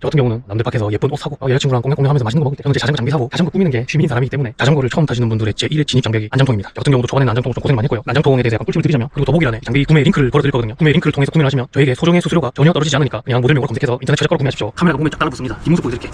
저 같은 경우는 남들 밖에서 예쁜 옷 사고 여자친구랑 꽁냥꽁냥하면서 맛있는 거 먹을 때 저는 제 자전거 장비 사고 자전거 꾸미는 게 취미인 사람이기 때문에 자전거를 처음 타시는 분들의 제1의 진입 장벽이 안전통입니다. 저 같은 경우도 초반에는 안전통을 좀 고생 많이 했고요. 안전통에 대해서 약간 꿀팁을 드리자면 그리고 더보기란에 장비 구매 링크를 걸어드릴 거거든요. 구매 링크를 통해서 구매를 하시면 저에게 소정의 수수료가 전혀 떨어지지 않으니까 그냥 모델명으로 검색해서 인터넷 최저가로 구매하십시오. 카메라가 보면 쫙 달라붙습니다. 뒷모습 보여드릴게.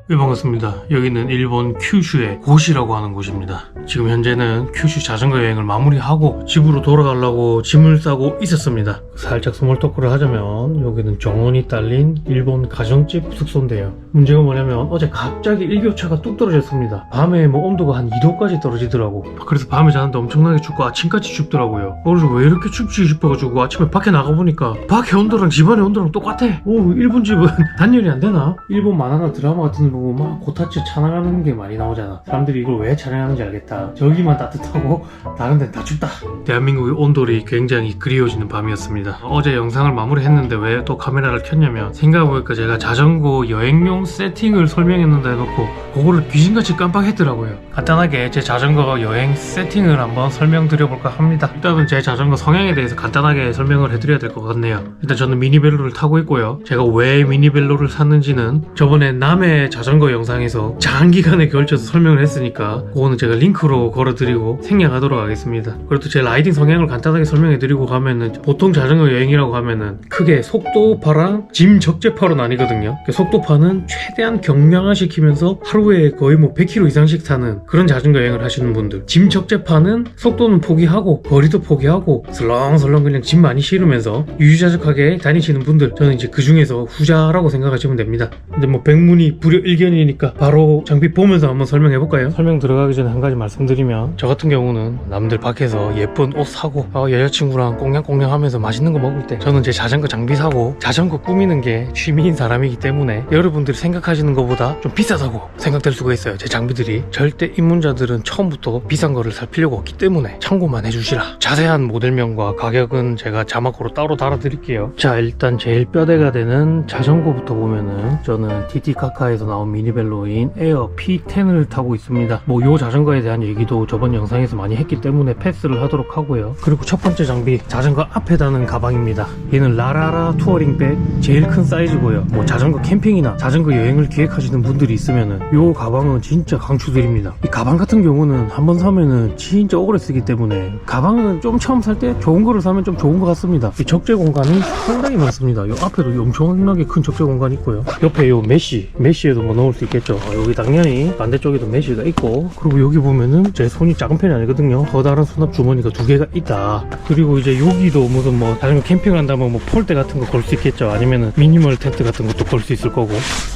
네, 반갑습니다. 여기는 일본 큐슈의 고시라고 하는 곳입니다. 지금 현재는 큐슈 자전거 여행을 마무리하고 집으로 돌아가려고 짐을 싸고 있었습니다. 살짝 스몰 토크를 하자면 여기는 정원이 딸린 일본 가정집 숙소인데요. 문제가 뭐냐면 어제 갑자기 일교차가 뚝 떨어졌습니다. 밤에 뭐 온도가 한 2도까지 떨어지더라고. 그래서 밤에 자는데 엄청나게 춥고 아침까지 춥더라고요. 그래서 왜 이렇게 춥지 싶어가지고 아침에 밖에 나가보니까 밖에 온도랑 집안의 온도랑 똑같아. 오, 일본 집은 단열이 안 되나? 일본 만화나 드라마 같은 거 보고 막 고타츠 찬양하는 게 많이 나오잖아. 사람들이 이걸 왜 찬양하는지 알겠다. 저기만 따뜻하고 다른 데는 다 춥다. 대한민국의 온돌이 굉장히 그리워지는 밤이었습니다. 어제 영상을 마무리했는데 왜 또 카메라를 켰냐면 생각해보니까 제가 자전거 여행용 세팅을 설명했는데 해놓고 그거를 귀신같이 깜빡했더라고요. 간단하게 제 자전거 여행 세팅을 한번 설명드려볼까 합니다. 일단은 제 자전거 성향에 대해서 간단하게 설명을 해드려야 될 것 같네요. 일단 저는 미니벨로를 타고 있고요. 제가 왜 미니벨로를 샀는지는 저번에 남의 자전거 영상에서 장기간에 걸쳐서 설명을 했으니까 그거는 제가 링크로 걸어드리고 생략하도록 하겠습니다. 그리고 또 제 라이딩 성향을 간단하게 설명해드리고 가면은 보통 자전거 여행이라고 하면은 크게 속도파랑 짐 적재파로 나뉘거든요. 속도파는 최대한 경량화시키면서 하루에 거의 뭐 100km 이상씩 타는 그런 자전거 여행을 하시는 분들, 짐 적재파는 속도는 포기하고 거리도 포기하고 설렁설렁 그냥 짐 많이 실으면서 유유자적하게 다니시는 분들, 저는 이제 그 중에서 후자라고 생각하시면 됩니다. 근데 뭐 백문이 불여일견이니까 바로 장비 보면서 한번 설명해볼까요? 설명 들어가기 전에 한 가지 말씀드리면 저 같은 경우는 남들 밖에서 예쁜 옷 사고 여자친구랑 꽁냥꽁냥 하면서 맛있는 거 먹을 때 저는 제 자전거 장비 사고 자전거 꾸미는 게 취미인 사람이기 때문에 여러분들이 생각하시는 것보다 좀 비싸다고 생각될 수가 있어요. 제 장비들이 절대 입문자들은 처음부터 비싼 거를 살 필요가 없기 때문에 참고만 해주시라. 자세한 모델명과 가격은 제가 자막으로 따로 달아드릴게요. 자, 일단 제일 뼈대가 되는 자전거부터 보면은 저는 TT카카에서 나온 미니벨로인 에어 P10을 타고 있습니다. 뭐 요 자전거에 대한 얘기도 저번 영상에서 많이 했기 때문에 패스를 하도록 하고요. 그리고 첫 번째 장비, 자전거 앞에 다는 가방입니다. 얘는 라라라 투어링백 제일 큰 사이즈고요. 뭐 자전거 캠핑이나 자전거 여행을 기획하시는 분들이 있으면은 요 가방은 진짜 강추드립니다. 이 가방 같은 경우는 한번 사면은 진짜 오래 쓰기 때문에 가방은 좀 처음 살 때 좋은 거를 사면 좀 좋은 것 같습니다. 이 적재 공간이 상당히 많습니다. 요 앞에도 엄청나게 큰 적재 공간이 있고요. 옆에 요 메쉬에도 뭐 넣을 수 있겠죠. 여기 당연히 반대쪽에도 메쉬가 있고, 그리고 여기 보면은 제 손이 작은 편이 아니거든요. 더 다른 수납 주머니가 두 개가 있다. 그리고 이제 여기도 무슨 뭐 자전거 캠핑을 한다면 뭐 폴대 같은 거 걸 수 있겠죠. 아니면은 미니멀 텐트 같은 것도 걸 수 있을 거고.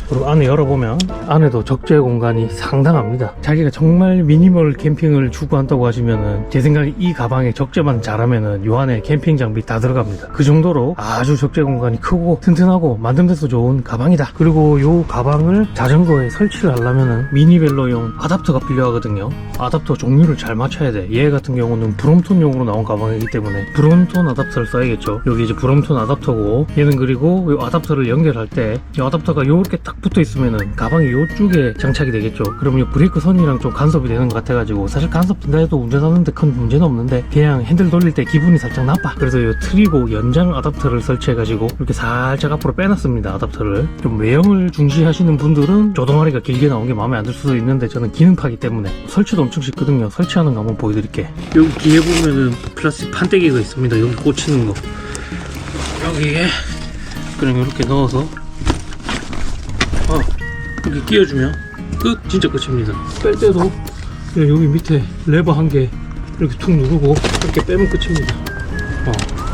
그리고 안에 열어보면 안에도 적재 공간이 상당합니다. 자기가 정말 미니멀 캠핑을 추구한다고 하시면은 제 생각에 이 가방에 적재만 잘하면은 요 안에 캠핑 장비 다 들어갑니다. 그 정도로 아주 적재 공간이 크고 튼튼하고 만듦새도 좋은 가방이다. 그리고 요 가방을 자전거에 설치를 하려면은 미니벨로용 아답터가 필요하거든요. 아답터 종류를 잘 맞춰야 돼. 얘 같은 경우는 브롬톤용으로 나온 가방이기 때문에 브롬톤 아답터를 써야겠죠. 여기 이제 브롬톤 아답터고, 얘는 그리고 요 아답터를 연결할 때 이 아답터가 요렇게 딱 붙어 있으면은 가방이 요쪽에 장착이 되겠죠. 그러면 요 브레이크 선이랑 좀 간섭이 되는 것 같아가지고, 사실 간섭된다 해도 운전하는데 큰 문제는 없는데 그냥 핸들 돌릴 때 기분이 살짝 나빠. 그래서 요 트리고 연장 아답터를 설치해가지고 이렇게 살짝 앞으로 빼놨습니다. 아답터를 좀 외형을 중시하시는 분들은 조동아리가 길게 나온 게 마음에 안 들 수도 있는데 저는 기능파기 때문에 설치도 엄청 쉽거든요. 설치하는 거 한번 보여드릴게. 여기 뒤에 보면은 플라스틱 판때기가 있습니다. 여기 꽂히는 거, 여기에 그냥 이렇게 넣어서 이렇게 끼워주면 끝! 진짜 끝입니다. 뺄 때도 그냥 여기 밑에 레버 한 개 이렇게 툭 누르고 이렇게 빼면 끝입니다.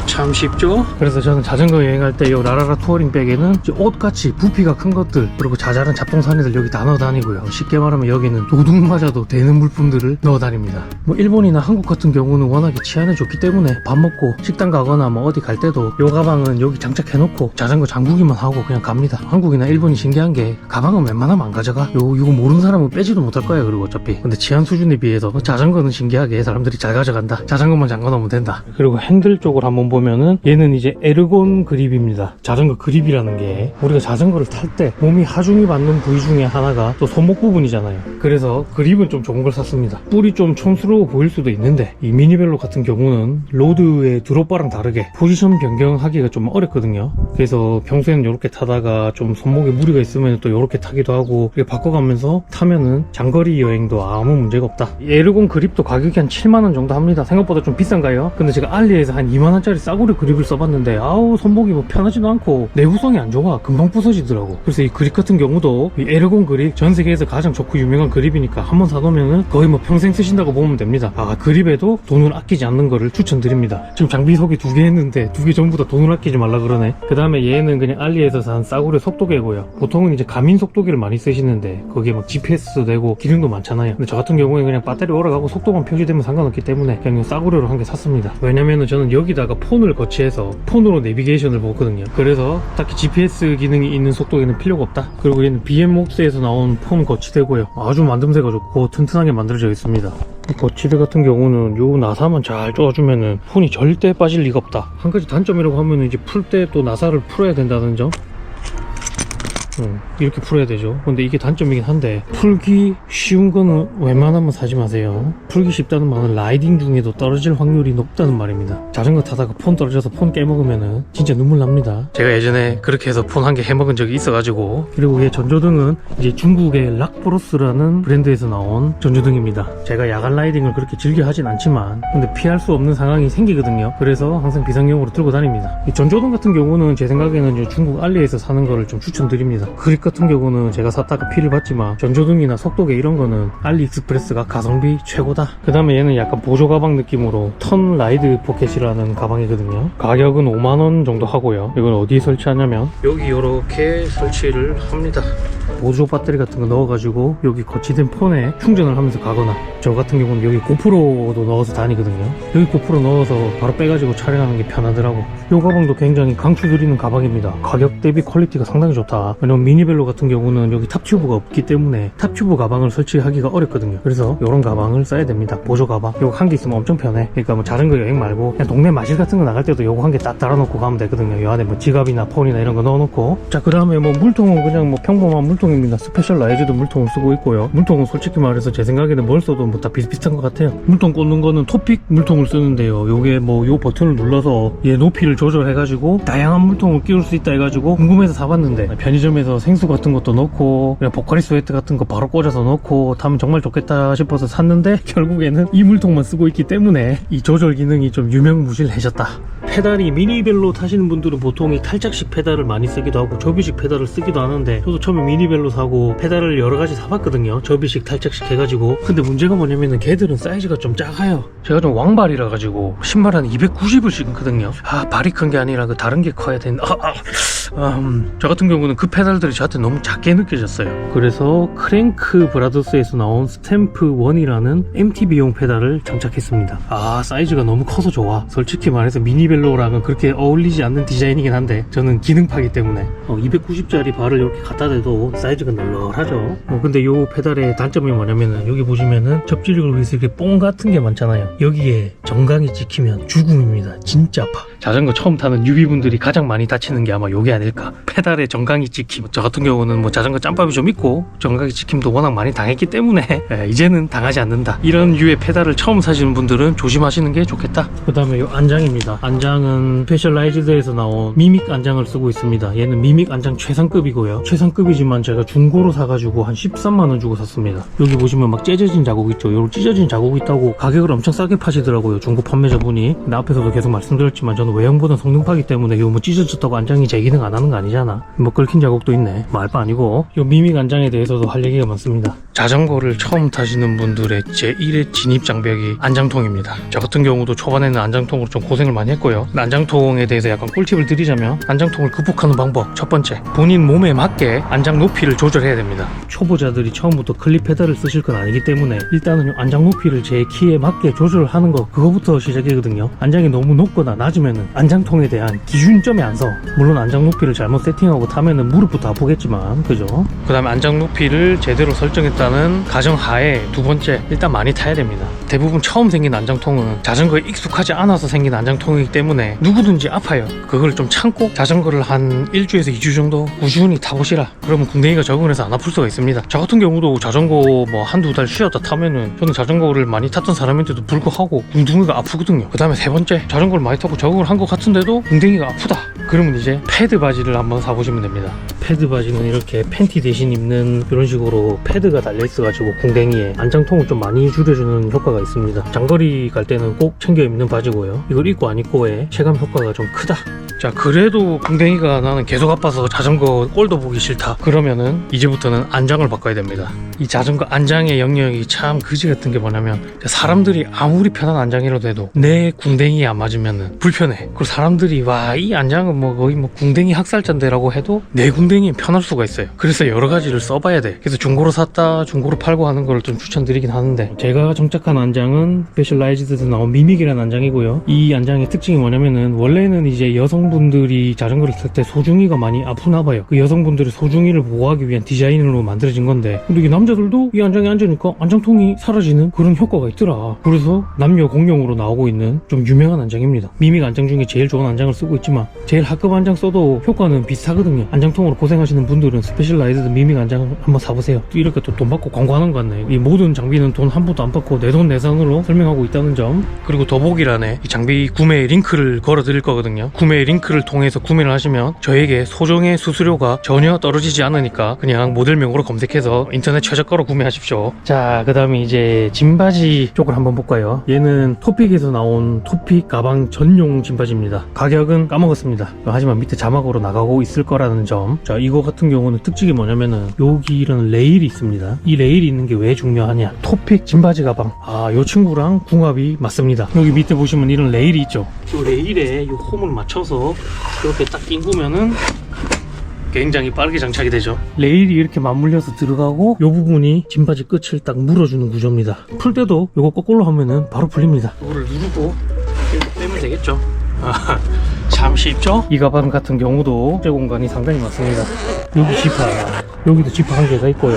참 쉽죠? 그래서 저는 자전거 여행할 때 이 라라라 투어링 백에는 옷같이 부피가 큰 것들, 그리고 자잘한 잡동사니들 여기 다 넣어 다니고요. 쉽게 말하면 여기는 도둑 맞아도 되는 물품들을 넣어 다닙니다. 뭐 일본이나 한국 같은 경우는 워낙에 치안이 좋기 때문에 밥 먹고 식당 가거나 뭐 어디 갈 때도 요 가방은 여기 장착해 놓고 자전거 잠그기만 하고 그냥 갑니다. 한국이나 일본이 신기한 게 가방은 웬만하면 안 가져가. 이거 모르는 사람은 빼지도 못할 거야. 그리고 어차피 근데 치안 수준에 비해서 자전거는 신기하게 사람들이 잘 가져간다. 자전거만 잠궈 놓으면 된다. 그리고 핸들 쪽을 한번 보면 보시면은 얘는 이제 에르곤 그립입니다. 자전거 그립이라는 게 우리가 자전거를 탈 때 몸이 하중이 받는 부위 중에 하나가 또 손목 부분이잖아요. 그래서 그립은 좀 좋은 걸 샀습니다. 뿔이 좀 촌스러워 보일 수도 있는데 이 미니벨로 같은 경우는 로드의 드롭바랑 다르게 포지션 변경하기가 좀 어렵거든요. 그래서 평소에는 이렇게 타다가 좀 손목에 무리가 있으면 또 이렇게 타기도 하고 이렇게 바꿔가면서 타면은 장거리 여행도 아무 문제가 없다. 이 에르곤 그립도 가격이 한 7만원 정도 합니다. 생각보다 좀 비싼가요? 근데 제가 알리에서 한 2만원짜리 싸구려 그립을 써봤는데 아우 손목이 뭐 편하지도 않고 내구성이 안 좋아. 금방 부서지더라고. 그래서 이 그립 같은 경우도 이 에르곤 그립 전 세계에서 가장 좋고 유명한 그립이니까 한번 사놓으면은 거의 뭐 평생 쓰신다고 보면 됩니다. 아, 그립에도 돈을 아끼지 않는 거를 추천드립니다. 지금 장비 소개 2개 했는데 2개 전부 다 돈을 아끼지 말라 그러네. 그 다음에 얘는 그냥 알리에서 산 싸구려 속도계고요. 보통은 이제 가민 속도계를 많이 쓰시는데 거기에 막 GPS도 되고 기능도 많잖아요. 근데 저 같은 경우에 그냥 배터리 오래가고 속도만 표시되면 상관없기 때문에 그냥 싸구려로 한 개 샀습니다. 왜냐면은 저는 여기다가 폰을 거치해서 폰으로 내비게이션을 보거든요. 그래서 딱히 GPS 기능이 있는 속도계는 필요가 없다. 그리고 얘는 BM웍스에서 나온 폰 거치대고요. 아주 만듦새가 좋고 튼튼하게 만들어져 있습니다. 이 거치대 같은 경우는 요 나사만 잘 쪼아주면은 폰이 절대 빠질 리가 없다. 한 가지 단점이라고 하면은 이제 풀 때 또 나사를 풀어야 된다는 점. 이렇게 풀어야 되죠. 근데 이게 단점이긴 한데 풀기 쉬운 거는 웬만하면 사지 마세요. 풀기 쉽다는 말은 라이딩 중에도 떨어질 확률이 높다는 말입니다. 자전거 타다가 폰 떨어져서 폰 깨먹으면은 진짜 눈물 납니다. 제가 예전에 그렇게 해서 폰 한 개 해먹은 적이 있어가지고. 그리고 얘 전조등은 이제 중국의 락브로스라는 브랜드에서 나온 전조등입니다. 제가 야간 라이딩을 그렇게 즐겨 하진 않지만 근데 피할 수 없는 상황이 생기거든요. 그래서 항상 비상용으로 들고 다닙니다. 이 전조등 같은 경우는 제 생각에는 이제 중국 알리에서 사는 거를 좀 추천드립니다. 그립 같은 경우는 제가 샀다가 피를 봤지만 전조등이나 속도계 이런 거는 알리익스프레스가 가성비 최고다. 그 다음에 얘는 약간 보조 가방 느낌으로 턴 라이드 포켓이라는 가방이거든요. 가격은 5만원 정도 하고요. 이건 어디에 설치하냐면 여기 이렇게 설치를 합니다. 보조 배터리 같은 거 넣어가지고 여기 거치된 폰에 충전을 하면서 가거나, 저 같은 경우는 여기 고프로도 넣어서 다니거든요. 여기 고프로 넣어서 바로 빼가지고 촬영하는 게 편하더라고. 이 가방도 굉장히 강추드리는 가방입니다. 가격 대비 퀄리티가 상당히 좋다. 왜냐면 미니벨로 같은 경우는 여기 탑튜브가 없기 때문에 탑튜브 가방을 설치하기가 어렵거든요. 그래서 이런 가방을 써야 됩니다. 보조 가방. 이거 한 개 있으면 엄청 편해. 그러니까 뭐 자전거 여행 말고 그냥 동네 마실 같은 거 나갈 때도 이거 한 개 딱 달아놓고 가면 되거든요. 이 안에 뭐 지갑이나 폰이나 이런 거 넣어놓고. 자, 그 다음에 뭐 물통은 그냥 뭐 평범한 물통입니다. 스페셜라이즈드 물통을 쓰고 있고요. 물통은 솔직히 말해서 제 생각에는 뭘 써도 뭐 다 비슷비슷한 것 같아요. 물통 꽂는 거는 토픽 물통을 쓰는데요. 요게 뭐 요 버튼을 눌러서 얘 높이를 조절해가지고 다양한 물통을 끼울 수 있다 해가지고 궁금해서 사봤는데, 편의점에서 생수 같은 것도 넣고 그냥 보카리 스웨트 같은 거 바로 꽂아서 넣고 타면 정말 좋겠다 싶어서 샀는데 결국에는 이 물통만 쓰고 있기 때문에 이 조절 기능이 좀 유명무실해졌다. 페달이 미니벨로 타시는 분들은 보통 이 탈착식 페달을 많이 쓰기도 하고 접이식 페달을 쓰기도 하는데, 저도 처음에 미니벨로 사고 페달을 여러가지 사봤거든요. 접이식 탈착식 해가지고. 근데 문제가 뭐냐면은 걔들은 사이즈가 좀 작아요. 제가 좀 왕발이라 가지고 신발 한 290을 신거든요. 아, 발이 큰 게 아니라 그 다른 게 커야 되는데 저 같은 경우는 그 페달들이 저한테 너무 작게 느껴졌어요. 그래서 크랭크 브라더스에서 나온 스탬프 1이라는 MTB용 페달을 장착했습니다. 아, 사이즈가 너무 커서 좋아. 솔직히 말해서 미니벨로랑은 그렇게 어울리지 않는 디자인이긴 한데 저는 기능파기 때문에 290짜리 발을 이렇게 갖다 대도 사이즈가 널널하죠. 근데 요 페달의 단점이 뭐냐면은 여기 보시면은 접지력을 위해서 이렇게 뽕 같은 게 많잖아요. 여기에 정강이 찍히면 죽음입니다. 진짜 아파. 자전거 처음 타는 유비분들이 가장 많이 다치는 게 아마 요게 아닐까. 페달에 정강이 찍힘. 저 같은 경우는 뭐 자전거 짬밥이 좀 있고 정강이 찍힘도 워낙 많이 당했기 때문에 이제는 당하지 않는다. 이런 류의 페달을 처음 사시는 분들은 조심하시는 게 좋겠다. 그 다음에 요 안장입니다. 안장은 스페셜라이즈드에서 나온 미믹 안장을 쓰고 있습니다. 얘는 미믹 안장 최상급이고요. 최상급이지만 제가 중고로 사가지고 한 13만원 주고 샀습니다. 여기 보시면 막 찢어진 자국 있죠. 요런 찢어진 자국이 있다고 가격을 엄청 싸게 파시더라고요. 중고 판매자분이. 근데 앞에서도 계속 말씀드렸지만 저는 외형보다 성능파기 때문에 요 뭐 찢어졌다고 안장이 제 기능 안 하는 거 아니잖아. 뭐 긁힌 자국도 있네. 뭐 알바 아니고. 요 미믹 안장에 대해서도 할 얘기가 많습니다. 자전거를 처음 타시는 분들의 제1의 진입 장벽이 안장통입니다. 저 같은 경우도 초반에는 안장통으로 좀 고생을 많이 했고요. 안장통에 대해서 약간 꿀팁을 드리자면, 안장통을 극복하는 방법 첫 번째, 본인 몸에 맞게 안장 높이 높이를 조절해야 됩니다. 초보자들이 처음부터 클립 페달을 쓰실 건 아니기 때문에 일단은 안장 높이를 제 키에 맞게 조절하는 거, 그거부터 시작이거든요. 안장이 너무 높거나 낮으면은 안장통에 대한 기준점에 안 서. 물론 안장 높이를 잘못 세팅하고 타면은 무릎부터 아프겠지만, 그죠? 그 다음에 안장 높이를 제대로 설정했다는 가정하에 두 번째, 일단 많이 타야 됩니다. 대부분 처음 생긴 안장통은 자전거에 익숙하지 않아서 생긴 안장통이기 때문에 누구든지 아파요. 그걸 좀 참고 자전거를 한 1주에서 2주 정도 꾸준히 타보시라. 그러면 궁뎅이가 적응해서 안 아플 수가 있습니다. 저 같은 경우도 자전거 뭐 한두 달 쉬었다 타면은, 저는 자전거를 많이 탔던 사람인데도 불구하고 궁둥이가 아프거든요. 그 다음에 세 번째, 자전거를 많이 타고 적응을 한 것 같은데도 궁뎅이가 아프다. 그러면 이제 패드 바지를 한번 사보시면 됩니다. 패드 바지는 이렇게 팬티 대신 입는 이런 식으로 패드가 달려있어가지고 궁뎅이에 안장통을 좀 많이 줄여주는 효과가 있습니다. 장거리 갈 때는 꼭 챙겨 입는 바지고요. 이걸 입고 안 입고의 체감 효과가 좀 크다. 자, 그래도 궁뎅이가 나는 계속 아파서 자전거 꼴도 보기 싫다. 그러면은 이제부터는 안장을 바꿔야 됩니다. 이 자전거 안장의 영역이 참 그지 같은 게 뭐냐면, 사람들이 아무리 편한 안장이라도 해도 내 궁뎅이에 안 맞으면은 불편해. 그리고 사람들이 와, 이 안장은 뭐 거의 뭐 궁뎅이 학살자인데라고 해도 내 궁뎅이는 편할 수가 있어요. 그래서 여러 가지를 써봐야 돼. 그래서 중고로 샀다 중고로 팔고 하는 걸 좀 추천드리긴 하는데, 제가 정착한 안장은 스페셜라이즈드에서 나온 미믹이라는 안장이고요. 이 안장의 특징이 뭐냐면은, 원래는 이제 여성분들이 자전거를 탈 때 소중이가 많이 아프나 봐요. 그 여성분들의 소중이를 보호하기 위한 디자인으로 만들어진 건데, 근데 이게 남자들도 이 안장에 앉으니까 안장통이 사라지는 그런 효과가 있더라. 그래서 남녀 공용으로 나오고 있는 좀 유명한 안장입니다. 미믹 안장 중에 제일 좋은 안장을 쓰고 있지만, 제일 하급 안장 써도 효과는 비슷하거든요. 안장통으로 고생하시는 분들은 스페셜라이즈드 미믹 안장 한번 사보세요. 또 이렇게 또 돈 받고 광고하는 것 같네. 이 모든 장비는 돈 한 푼도 안 받고 내 돈 내산으로 설명하고 있다는 점. 그리고 더보기란에 이 장비 구매 링크를 걸어 드릴 거거든요. 구매 링크를 통해서 구매를 하시면 저에게 소정의 수수료가 전혀 떨어지지 않으니까 그냥 모델명으로 검색해서 인터넷 최저가로 구매하십시오. 자, 그 다음에 이제 짐바지 쪽을 한번 볼까요? 얘는 토픽에서 나온 토픽 가방 전용 짐바지입니다. 가격은 까먹었습니다. 하지만 밑에 자막으로 나가고 있을 거라는 점. 자, 이거 같은 경우는 특징이 뭐냐면은, 여기 이런 레일이 있습니다. 이 레일이 있는 게 왜 중요하냐? 토픽 짐바지 가방. 아, 요 친구랑 궁합이 맞습니다. 여기 밑에 보시면 이런 레일이 있죠. 이 레일에 이 홈을 맞춰서 이렇게 딱 낑구면은 굉장히 빠르게 장착이 되죠. 레일이 이렇게 맞물려서 들어가고, 이 부분이 짐바지 끝을 딱 물어주는 구조입니다. 풀 때도 이거 거꾸로 하면은 바로 풀립니다. 이거를 누르고 이렇게 빼면 되겠죠. 참 쉽죠? 이 가방 같은 경우도 소재 공간이 상당히 많습니다. 여기 지퍼, 여기도 지퍼 한 개가 있고요.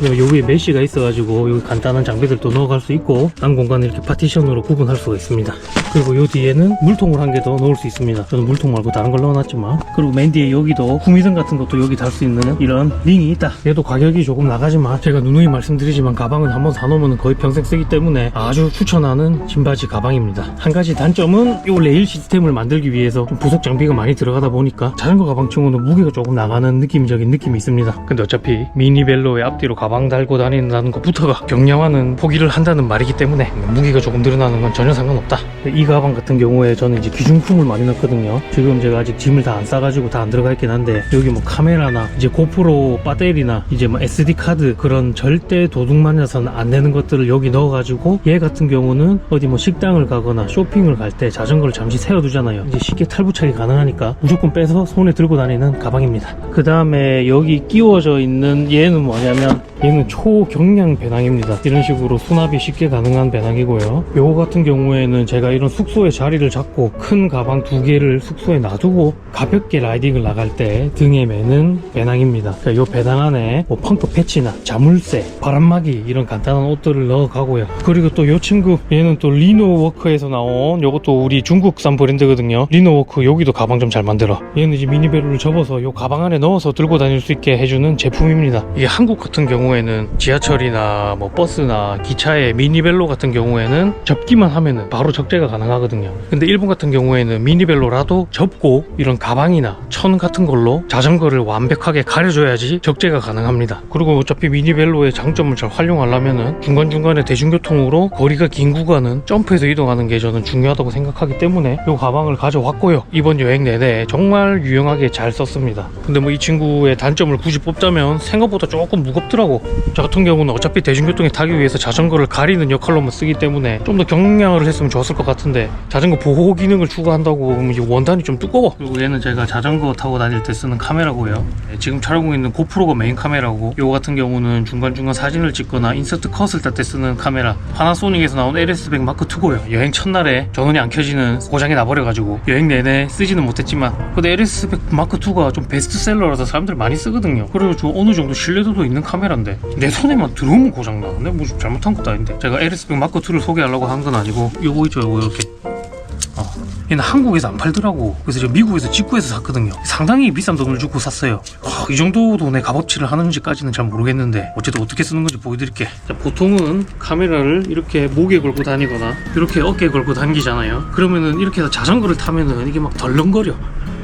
여기에 메쉬가 있어가지고 여기 간단한 장비들도 넣어갈 수 있고, 딴 공간을 이렇게 파티션으로 구분할 수가 있습니다. 그리고 요 뒤에는 물통을 한 개 더 넣을 수 있습니다. 저는 물통 말고 다른 걸 넣어놨지만. 그리고 맨 뒤에 여기도 구미등 같은 것도 여기 달 수 있는 이런 링이 있다. 얘도 가격이 조금 나가지만, 제가 누누이 말씀드리지만 가방은 한번 사놓으면 거의 평생 쓰기 때문에 아주 추천하는 짐바지 가방입니다. 한 가지 단점은 요 레일 시스템을 만들기 위해서 좀 부속 장비가 많이 들어가다 보니까 자전거 가방 친구는 무게가 조금 나가는 느낌적인 느낌이 있습니다. 근데 어차피 미니벨로의 앞뒤로 가방 달고 다닌다는 것부터가 경량화는 포기를 한다는 말이기 때문에 무게가 조금 늘어나는 건 전혀 상관없다. 이 가방 같은 경우에 저는 이제 기중품을 많이 넣거든요. 지금 제가 아직 짐을 다 안 싸가지고 다 안 들어가 있긴 한데, 여기 뭐 카메라나 이제 고프로 배터리나 이제 뭐 SD 카드, 그런 절대 도둑 맞아서는 안 되는 것들을 여기 넣어가지고, 얘 같은 경우는 어디 뭐 식당을 가거나 쇼핑을 갈 때 자전거를 잠시 세워두잖아요. 이제 쉽게 탈부착이 가능하니까 무조건 빼서 손에 들고 다니는 가방입니다. 그 다음에 여기 끼워져 있는 얘는 뭐냐면, 얘는 초경량 배낭입니다. 이런 식으로 수납이 쉽게 가능한 배낭이고요. 요거 같은 경우에는 제가 이런 숙소에 자리를 잡고 큰 가방 2개를 숙소에 놔두고 가볍게 라이딩을 나갈 때 등에 매는 배낭입니다. 그러니까 요 배낭 안에 뭐 펑크 패치나 자물쇠, 바람막이 이런 간단한 옷들을 넣어 가고요. 그리고 또 요 친구, 얘는 또 리노워크에서 나온, 요것도 우리 중국산 브랜드거든요. 리노워크, 여기도 가방 좀 잘 만들어. 얘는 이제 미니벨로를 접어서 요 가방 안에 넣어서 들고 다닐 수 있게 해주는 제품입니다. 이게 한국 같은 경우에는 지하철이나 뭐 버스나 기차의 미니벨로 같은 경우에는 접기만 하면은 바로 적재가 가능하거든요. 근데 일본 같은 경우에는 미니벨로라도 접고 이런 가방이나 천 같은 걸로 자전거를 완벽하게 가려줘야지 적재가 가능합니다. 그리고 어차피 미니벨로의 장점을 잘 활용하려면은 중간중간에 대중교통으로 거리가 긴 구간은 점프해서 이동하는 게 저는 중요하다고 생각하기 때문에 이 가방을 가져왔고요. 이번 여행 내내 정말 유용하게 잘 썼습니다. 근데 뭐 이 친구의 단점을 굳이 뽑자 탔다면 생각보다 조금 무겁더라고. 저 같은 경우는 어차피 대중교통에 타기 위해서 자전거를 가리는 역할로만 쓰기 때문에 좀 더 경량을 했으면 좋았을 것 같은데 자전거 보호 기능을 추가한다고 하면 이 원단이 좀 두꺼워. 그리고 얘는 제가 자전거 타고 다닐 때 쓰는 카메라고요. 네, 지금 촬영하고 있는 고프로가 메인 카메라고, 요거 같은 경우는 중간중간 사진을 찍거나 인서트 컷을 딸 때 쓰는 카메라, 파나소닉에서 나온 LS100 마크2고요. 여행 첫날에 전원이 안 켜지는 고장이 나버려가지고 여행 내내 쓰지는 못했지만, 근데 LS100 마크2가 좀 베스트셀러라서 사람들이 많이 쓰거든요. 그래가지고 어느 정도 신뢰도도 있는 카메라인데 내 손에만 들어오면 고장나. 근데 뭐 잘못한 것도 아닌데. 제가 LS100 마크2를 소개하려고 한 건 아니고, 요거 있죠, 요거 이렇게. 얘는 한국에서 안 팔더라고. 그래서 제가 미국에서 직구해서 샀거든요. 상당히 비싼 돈을 주고 샀어요. 이 정도 돈의 값어치를 하는지까지는 잘 모르겠는데 어쨌든 어떻게 쓰는 건지 보여드릴게. 자, 보통은 카메라를 이렇게 목에 걸고 다니거나 이렇게 어깨에 걸고 다니잖아요. 그러면은 이렇게 해서 자전거를 타면은 이게 막 덜렁거려.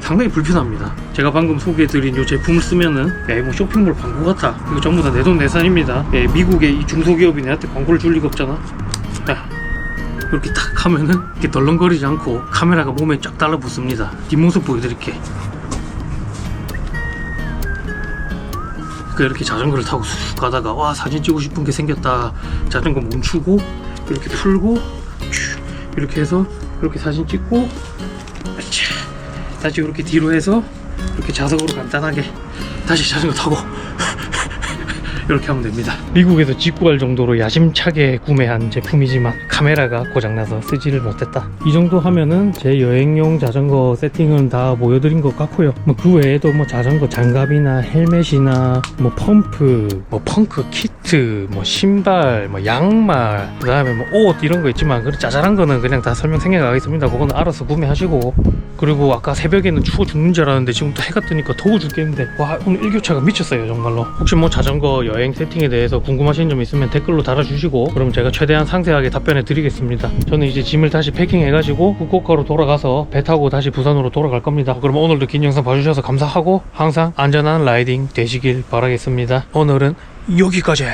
상당히 불편합니다. 제가 방금 소개해드린 이 제품을 쓰면은, 야, 이거 쇼핑몰 광고 같다. 이거 전부 다 내돈내산입니다. 미국의 이 중소기업이 내한테 광고를 줄 리가 없잖아. 야, 이렇게 탁 하면은 이렇게 덜렁거리지 않고 카메라가 몸에 쫙 달라붙습니다. 뒷모습 보여드릴게. 그러니까 이렇게 자전거를 타고 쑥 가다가 와, 사진 찍고 싶은 게 생겼다. 자전거 멈추고 이렇게 풀고 이렇게 해서 이렇게 사진 찍고, 다시 이렇게 뒤로 해서 이렇게 자석으로 간단하게 다시 자전거 타고 이렇게 하면 됩니다. 미국에서 직구할 정도로 야심차게 구매한 제품이지만 카메라가 고장나서 쓰지를 못했다. 이 정도 하면은 제 여행용 자전거 세팅은 다 보여드린 것 같고요. 뭐 그 외에도 뭐 자전거 장갑이나 헬멧이나 뭐 펌프, 뭐 펑크 키트, 뭐 신발, 뭐 양말, 그 다음에 뭐 옷 이런 거 있지만 그런 짜잘한 거는 그냥 다 설명 생략하겠습니다. 그거는 알아서 구매하시고. 그리고 아까 새벽에는 추워 죽는 줄 알았는데 지금 또 해가 뜨니까 더워 죽겠는데, 와, 오늘 일교차가 미쳤어요 정말로. 혹시 뭐 자전거 여행 세팅에 대해서 궁금하신 점 있으면 댓글로 달아주시고, 그럼 제가 최대한 상세하게 답변해 드리겠습니다. 저는 이제 짐을 다시 패킹해가지고 후쿠오카로 돌아가서 배 타고 다시 부산으로 돌아갈 겁니다. 그럼 오늘도 긴 영상 봐주셔서 감사하고 항상 안전한 라이딩 되시길 바라겠습니다. 오늘은 여기까지.